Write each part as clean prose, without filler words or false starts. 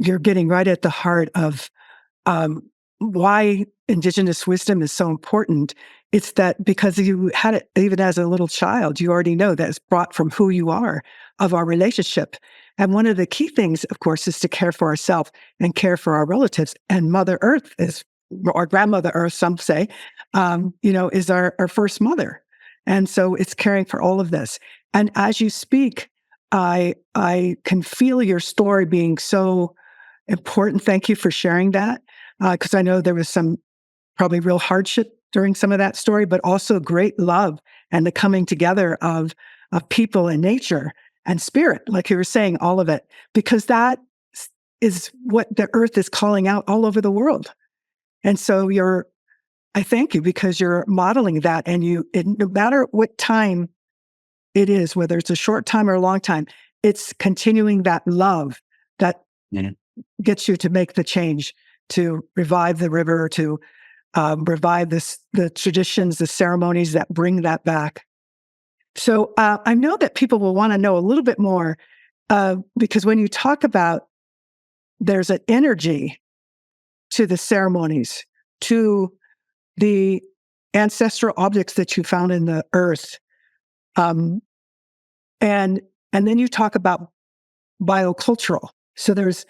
you're getting right at the heart of why Indigenous wisdom is so important. It's that because you had it even as a little child, you already know that it's brought from who you are, of our relationship. And one of the key things, of course, is to care for ourselves and care for our relatives. And Mother Earth is, or Grandmother Earth, some say, is our first mother. And so it's caring for all of this. And as you speak, I can feel your story being so important. Thank you for sharing that, because I know there was some probably real hardship during some of that story, but also great love and the coming together of people and nature and spirit, like you were saying, all of it, because that is what the earth is calling out all over the world. And so I thank you because you're modeling that, and no matter what time it is, whether it's a short time or a long time, it's continuing that love that gets you to make the change, to revive the river, to revive the traditions, the ceremonies that bring that back. So I know that people will want to know a little bit more, because when you talk about there's an energy to the ceremonies, to the ancestral objects that you found in the earth, and then you talk about biocultural. So there's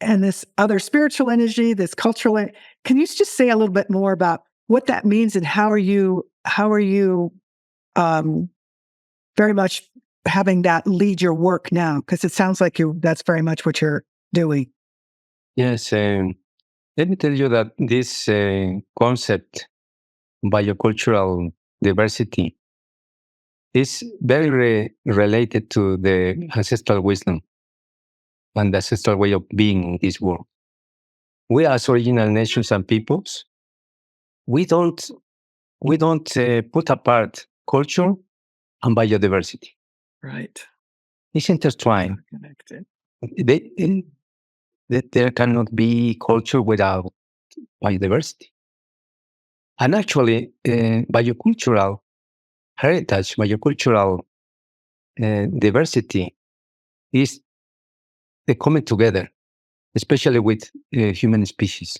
this other spiritual energy, this cultural. Can you just say a little bit more about what that means, and how are you very much having that lead your work now? Because it sounds like that's very much what you're doing. Yes. Let me tell you that this concept, biocultural diversity, is very related to the ancestral wisdom and the ancestral way of being in this world. We as original nations and peoples, we don't put apart culture and biodiversity. Right. It's intertwined. There cannot be culture without biodiversity. And actually, biocultural heritage, biocultural diversity is the coming together, especially with human species.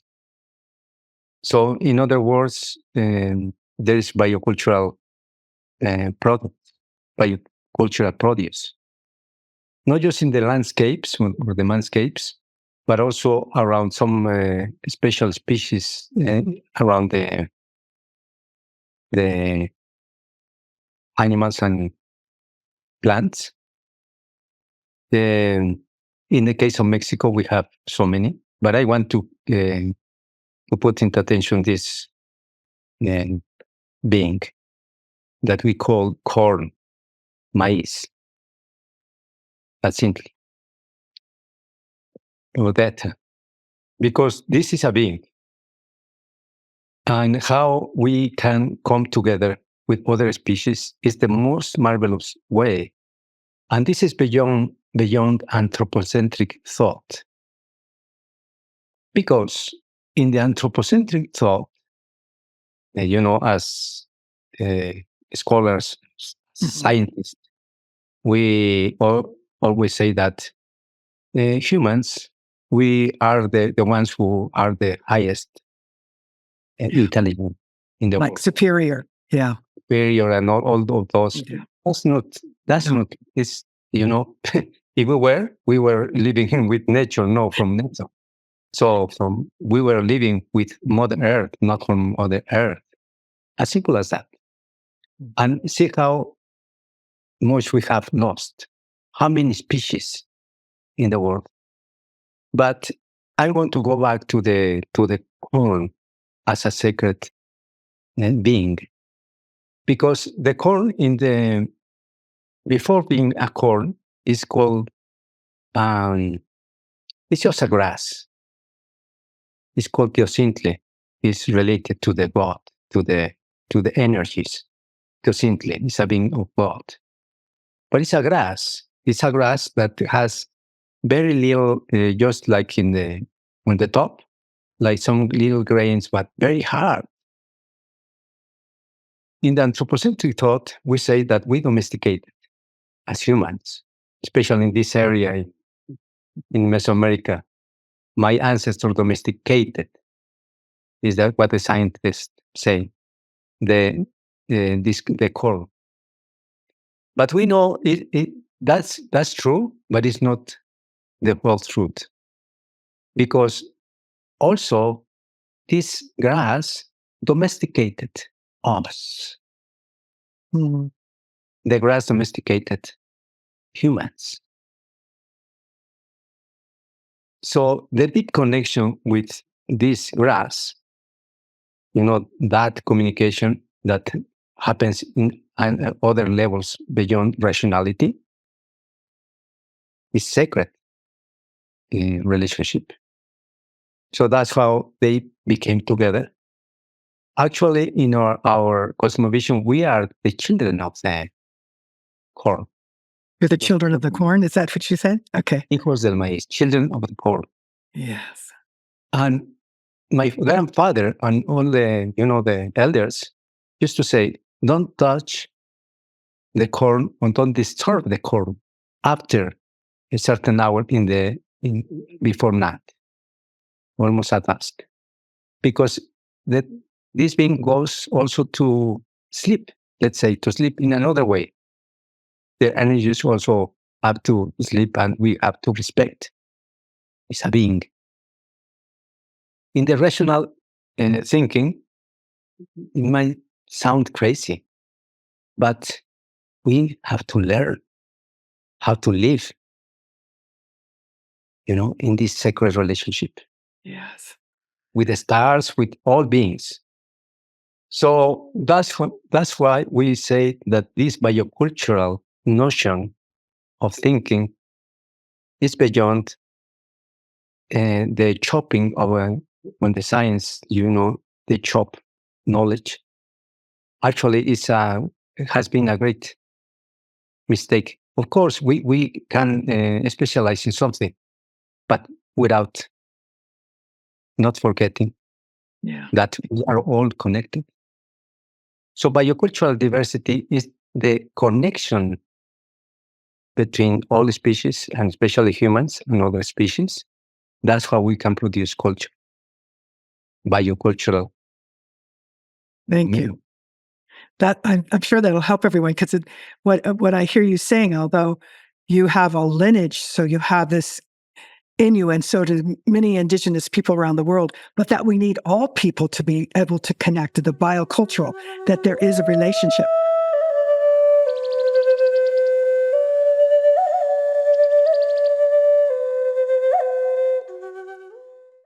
So, in other words, there is biocultural biocultural produce, not just in the landscapes or the landscapes, but also around some special species around the animals and plants. In the case of Mexico, we have so many, but I want to put into attention this being that we call corn, maize. That's simply. Or that, because this is a being. And how we can come together with other species is the most marvelous way. And this is beyond anthropocentric thought. Because in the anthropocentric thought, as scholars, scientists, we always say that humans, we are the ones who are the highest intelligent in the world. Superior, yeah. Superior and all of those. Yeah. That's not, it's, if we were living with nature, no, from nature. So we were living with Mother Earth, not from Mother Earth. As simple as that. And see how much we have lost. How many species in the world. But I want to go back to the corn as a sacred being. Because the corn before being a corn is called, it's just a grass. It's called teocintle. It's related to the God, to the energies. Teocintle is a being of God. But it's a grass. It's a grass that has very little, just like on the top, like some little grains, but very hard. In the anthropocentric thought, we say that we domesticated as humans, especially in this area in Mesoamerica, my ancestor domesticated. Is that what the scientists say? The corn. But we know that's true, but it's not the whole truth. Because also this grass domesticated us. Mm. The grass domesticated humans. So the deep connection with this grass, that communication that happens in other levels beyond rationality, is sacred relationship. So that's how they became together. Actually, in our cosmovision, we are the children of the corn. You're the children of the corn? Is that what you said? Okay. Hijos del maíz, children of the corn. Yes. And my grandfather and all the elders used to say, don't touch the corn and don't disturb the corn after a certain hour before night, almost at dusk. Because this being goes also to sleep, let's say, to sleep in another way. The energies also have to sleep and we have to respect. It's a being. In the rational thinking, it might sound crazy, but we have to learn how to live, in this sacred relationship. Yes. With the stars, with all beings. So that's why we say that this biocultural notion of thinking is beyond the chopping of when the science, they chop knowledge. Actually, it has been a great mistake. Of course, we can specialize in something, but without not forgetting that we are all connected. So biocultural diversity is the connection between all species, and especially humans and other species. That's how we can produce culture. Biocultural. Thank you. That I'm sure that'll help everyone, because what I hear you saying, although you have a lineage, so you have this in you, and so do many Indigenous people around the world, but that we need all people to be able to connect to the biocultural, that there is a relationship.